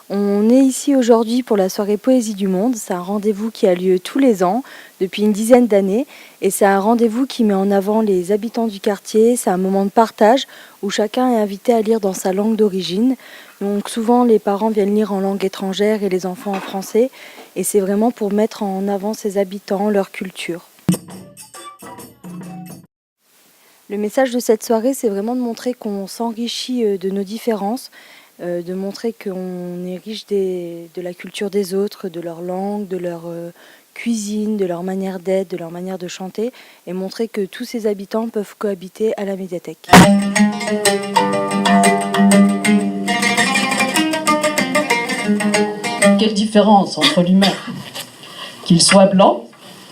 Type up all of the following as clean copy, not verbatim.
On est ici aujourd'hui pour la soirée Poésie du Monde. C'est un rendez-vous qui a lieu tous les ans depuis une dizaine d'années et c'est un rendez-vous qui met en avant les habitants du quartier. C'est un moment de partage où chacun est invité à lire dans sa langue d'origine. Donc souvent les parents viennent lire en langue étrangère et les enfants en français et c'est vraiment pour mettre en avant ces habitants, leur culture. Le message de cette soirée, c'est vraiment de montrer qu'on s'enrichit de nos différences, de montrer qu'on est riche de la culture des autres, de leur langue, de leur cuisine, de leur manière d'être, de leur manière de chanter, et montrer que tous ces habitants peuvent cohabiter à la médiathèque. Quelle différence entre l'humain, qu'il soit blanc,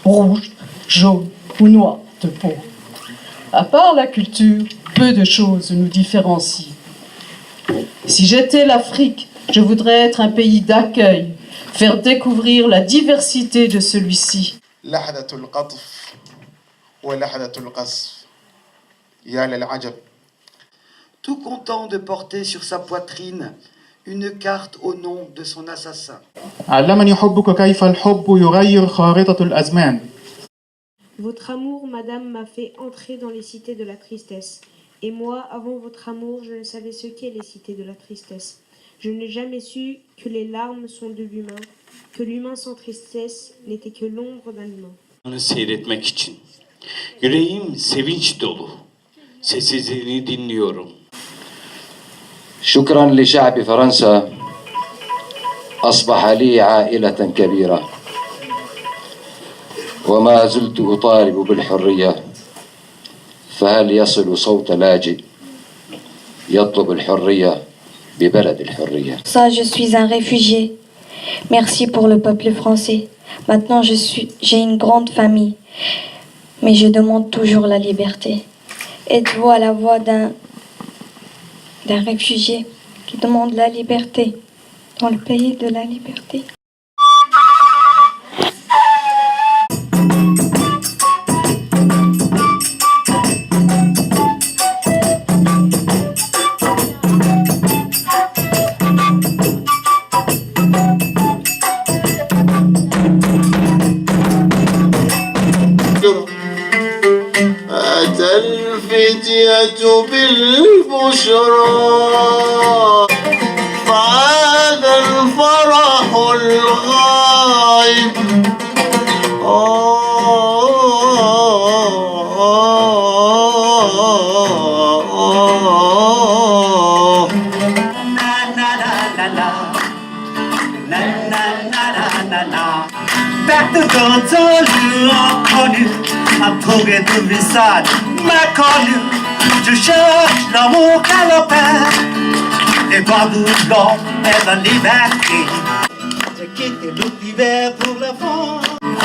rouge, jaune ou noir de peau. À part la culture, peu de choses nous différencient. Si j'étais l'Afrique, je voudrais être un pays d'accueil, faire découvrir la diversité de celui-ci. Tout content de porter sur sa poitrine une carte au nom de son assassin. Votre amour, madame, m'a fait entrer dans les cités de la tristesse. Et moi, avant votre amour, je ne savais ce qu'est les cités de la tristesse. Je n'ai jamais su que les larmes sont de l'humain, que l'humain sans tristesse n'était que l'ombre d'un humain. Seyretmek için. Yüreğim sevinç dolu. Sessizliğini dinliyorum. شكرا لشعب فرنسا أصبح لي عائلة كبيرة وما زلت أطالب بالحرية فهل يصل صوت لاجئ يطلب الحرية ببلد الحرية. Ça, je suis un réfugié. Merci pour le peuple français. Maintenant, j'ai une grande famille, mais je demande toujours la liberté. Êtes-vous à la voix d'un réfugié qui demande la liberté dans le pays de la liberté? أتى الفتية بالبشرى فعاد الفرح الغائب Trouver de visage méconnu, je cherche l'amour galopin, les doigts blancs et la liberté. J'ai quitté l'hiver pour le vent,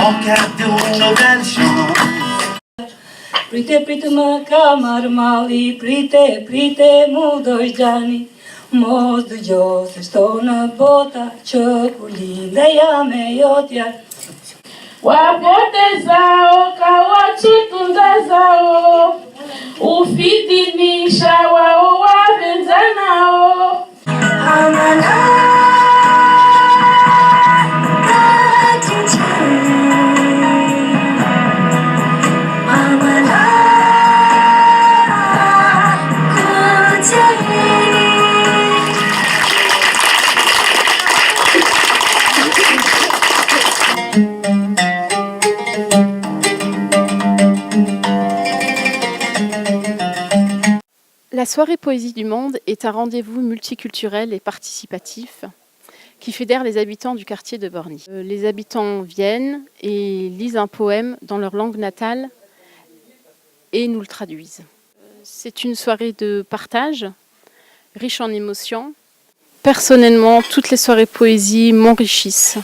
en quête d'une nouvelle chance. Prite, prite, maca, marmali, prite, prite, mudoi jani. Mos do Dios, estou na bota, choco linda e a meiotia. Wapotezao kawachitunzazao ufidhinisha wao wapenzanao La soirée Poésie du Monde est un rendez-vous multiculturel et participatif qui fédère les habitants du quartier de Borny. Les habitants viennent et lisent un poème dans leur langue natale et nous le traduisent. C'est une soirée de partage, riche en émotions. Personnellement, toutes les soirées poésie m'enrichissent,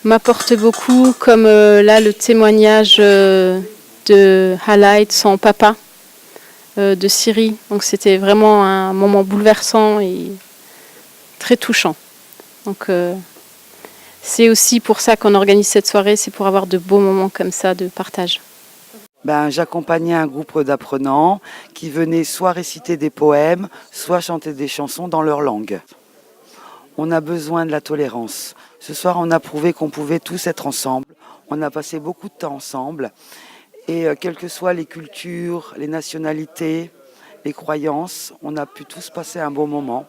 m'apportent beaucoup, comme là le témoignage de Hala et de son papa, de Syrie. Donc c'était vraiment un moment bouleversant et très touchant. Donc c'est aussi pour ça qu'on organise cette soirée, c'est pour avoir de beaux moments comme ça de partage. J'accompagnais un groupe d'apprenants qui venaient soit réciter des poèmes, soit chanter des chansons dans leur langue. On a besoin de la tolérance. Ce soir, on a prouvé qu'on pouvait tous être ensemble. On a passé beaucoup de temps ensemble. Et quelles que soient les cultures, les nationalités, les croyances, on a pu tous passer un bon moment.